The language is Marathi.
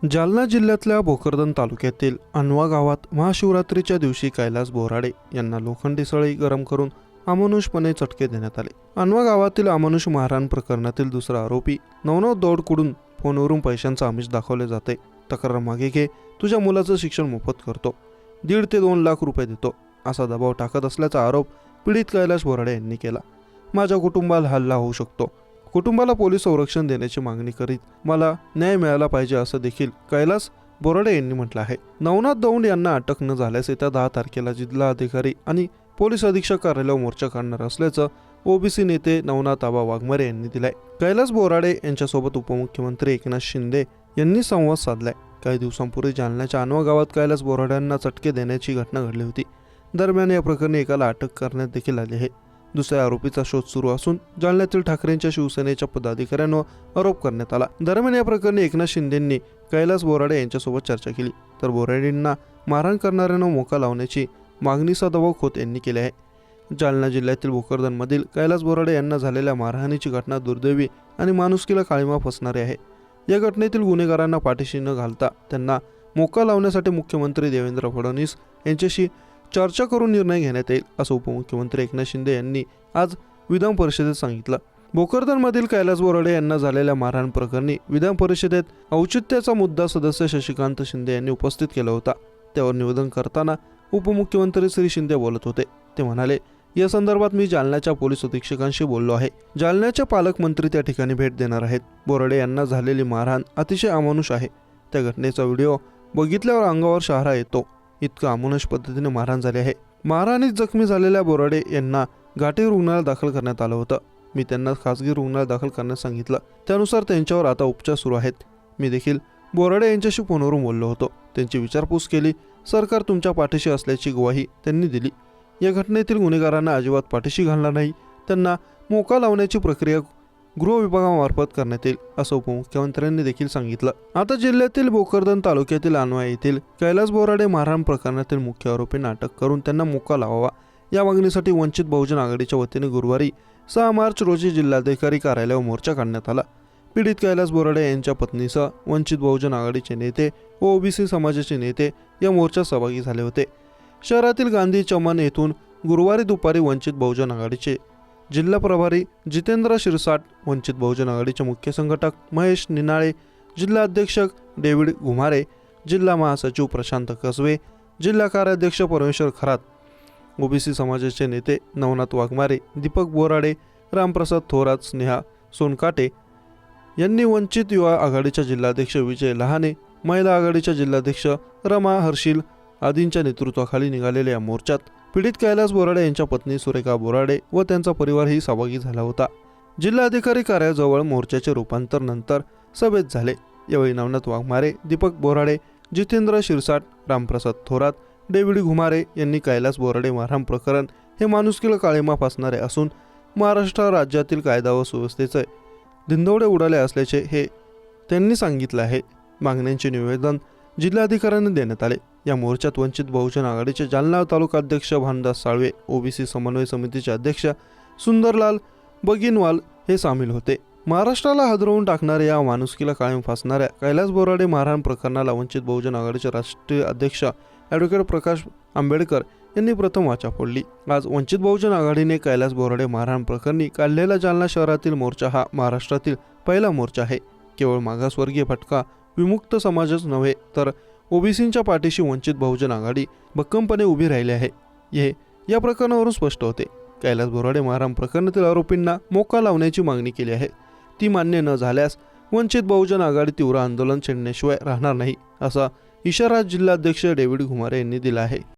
जालना जिल्ह्यातल्या भोकरदन तालुक्यातील अनवा गावात महाशिवरात्रीच्या दिवशी कैलास बोराडे यांना लोखंडी सळई गरम करून अमानुषपणे चटके देण्यात आले। अनवा गावातील अमानुष मारहाण प्रकरणातील दुसरा आरोपी नवनाथ दौडकडून फोनवरून पैशांचं आमिष दाखवले जाते। तक्रार मागे घे, तुझ्या मुलाचं शिक्षण मोफत करतो, 1.5 ते 2 लाख रुपये देतो, असा दबाव टाकत असल्याचा आरोप पीडित कैलास बोराडे यांनी केला। माझ्या कुटुंबाला हल्ला होऊ शकतो, कुटुंबाला पोलीस संरक्षण देण्याची मागणी करीत मला न्याय मिळाला पाहिजे, असं देखील कैलास बोराडे यांनी म्हटलं आहे। नवनाथ दौंड यांना अटक न झाल्यास येत्या 10 तारखेला जिल्हा अधिकारी आणि पोलीस अधीक्षक कार्यालयावर मोर्चा काढणार असल्याचं ओबीसी नेते नवनाथ आबा वाघमारे यांनी दिलंय। कैलास बोराडे यांच्यासोबत उपमुख्यमंत्री एकनाथ शिंदे यांनी संवाद साधलाय। काही दिवसांपूर्वी जालन्याच्या अनवा गावात कैलास बोराड्यांना चटके देण्याची घटना घडली होती। दरम्यान या प्रकरणी एकाला अटक करण्यात देखील आली आहे। दुसऱ्या आरोपीचा शोध सुरू असून जालन्यातील ठाकरेंच्या शिवसेनेच्या पदाधिकाऱ्यांवर आरोप करण्यात आला। दरम्यान या प्रकरणी एकनाथ शिंदेंनी कैलास बोराडे यांच्यासोबत चर्चा केली, तर बोराडेंना मारहाण करणाऱ्यांना मोका लावण्याची मागणीचा दबाव खोत यांनी केली आहे। जालना जिल्ह्यातील भोकरदनमधील कैलास बोराडे यांना झालेल्या मारहाणीची घटना दुर्दैवी आणि माणुसकीला काळिमा फासणारी आहे। या घटनेतील गुन्हेगारांना पाठीशी न घालता त्यांना मोका लावण्यासाठी मुख्यमंत्री देवेंद्र फडणवीस यांच्याशी चर्चा करून निर्णय घेण्यात येईल, असं उपमुख्यमंत्री एकनाथ शिंदे यांनी आज विधान परिषदेत सांगितलं। भोकरदनमधील कैलास बोराडे यांना झालेल्या मारहाण प्रकरणी विधान परिषदेत औचित्याचा मुद्दा सदस्य शशिकांत शिंदे यांनी उपस्थित केला होता। त्यावर निवेदन करताना उपमुख्यमंत्री श्री शिंदे बोलत होते। ते म्हणाले, या संदर्भात मी जालन्याच्या पोलीस अधीक्षकांशी बोललो आहे। जालन्याचे पालकमंत्री त्या ठिकाणी भेट देणार आहेत। बोराडे यांना झालेली मारहाण अतिशय अमानुष आहे। त्या घटनेचा व्हिडिओ बघितल्यावर अंगावर शहारा येतो, इतकं अमानुष पद्धतीने मारहाण झाली आहे। मारहाणीत जखमी झालेल्या बोराडे यांना घाटी रुग्णालयात दाखल करण्यात आलं होतं। मी त्यांना खासगी रुग्णालयात दाखल करण्यास सांगितलं, त्यानुसार त्यांच्यावर आता उपचार सुरू आहेत। मी देखील बोराडे यांच्याशी फोनवरून बोललो होतो, त्यांची विचारपूस केली। सरकार तुमच्या पाठीशी असल्याची ग्वाही त्यांनी दिली। या घटनेतील गुन्हेगारांना अजिबात पाठीशी घालणार नाही, त्यांना मोका लावण्याची प्रक्रिया गृह विभागामार्फत करण्यात येईल, असं उपमुख्यमंत्र्यांनी देखील सांगितलं। आता जिल्ह्यातील भोकरदन तालुक्यातील अनवा येथील कैलास बोराडे मारहाण प्रकरणातील मुख्य आरोपींना अटक करून त्यांना मोका लावावा, या मागणीसाठी वंचित बहुजन आघाडीच्या वतीने गुरुवारी 6 मार्च रोजी जिल्हाधिकारी कार्यालयावर मोर्चा काढण्यात आला। पीडित कैलास बोराडे यांच्या पत्नीसह वंचित बहुजन आघाडीचे नेते व ओबीसी समाजाचे नेते या मोर्चात सहभागी झाले होते। शहरातील गांधी चौमान येथून गुरुवारी दुपारी वंचित बहुजन आघाडीचे जिल्हा प्रभारी जितेंद्र शिरसाट, वंचित बहुजन आघाडीचे मुख्य संघटक महेश निनाळे, जिल्हा अध्यक्ष डेव्हिड घुमारे, जिल्हा महासचिव प्रशांत कसबे, जिल्हा कार्याध्यक्ष परमेश्वर खरात, ओबीसी समाजाचे नेते नवनाथ वाघमारे, दीपक बोराडे, रामप्रसाद थोरात, स्नेहा सोनकाटे यांनी वंचित युवा आघाडीच्या जिल्हाध्यक्ष विजय लहाने, महिला आघाडीच्या जिल्हाध्यक्ष रमा हर्षिल आदींच्या नेतृत्वाखाली निघालेल्या या मोर्चात पीडित कैलास बोराडे यांच्या पत्नी सुरेखा बोराडे व त्यांचा परिवारही सहभागी झाला होता। जिल्हाधिकारी कार्यालयाजवळ मोर्चाचे रूपांतर नंतर सभेत झाले। यावेळी नवनाथ वाघमारे, दीपक बोराडे, जितेंद्र शिरसाट, रामप्रसाद थोरात, डेव्हिड घुमारे यांनी कैलास बोराडे मारहाण प्रकरण हे माणुसकीला काळिमा फासणारे असून महाराष्ट्र राज्यातील कायदा व सुव्यवस्थेचे धिंदवडे उडाले असल्याचे हे त्यांनी सांगितलं आहे। मागण्यांचे निवेदन जिल्हाधिकाऱ्यांना देण्यात आले। या मोर्चात वंचित बहुजन आघाडीचे जालना तालुका अध्यक्ष भानदास साळवे, ओबीसी समन्वय समितीचे अध्यक्ष सुंदरलाल बगिनवाल हे सामील होते। महाराष्ट्राला हादरवून टाकणाऱ्या या माणुसकीला कायम फासणाऱ्या कैलास बोराडे मारहाण प्रकरणाला वंचित बहुजन आघाडीचे राष्ट्रीय अध्यक्ष ॲडव्होकेट प्रकाश आंबेडकर यांनी प्रथम वाचा फोडली। आज वंचित बहुजन आघाडीने कैलास बोराडे मारहाण प्रकरणी काढलेला जालना शहरातील मोर्चा हा महाराष्ट्रातील पहिला मोर्चा आहे। केवळ मागासवर्गीय भटका विमुक्त समाजच नव्हे तर ओबीसींच्या पाठीशी वंचित बहुजन आघाडी भक्कमपणे उभी राहिली आहे, हे या प्रकरणावरून स्पष्ट होते। कैलास बोराडे मारहाण प्रकरणातील आरोपींना मोका लावण्याची मागणी केली आहे। ती मान्य न झाल्यास वंचित बहुजन आघाडी तीव्र आंदोलन छेडण्याशिवाय राहणार नाही, असा इशारा जिल्हाध्यक्ष डेव्हिड घुमारे यांनी दिला आहे।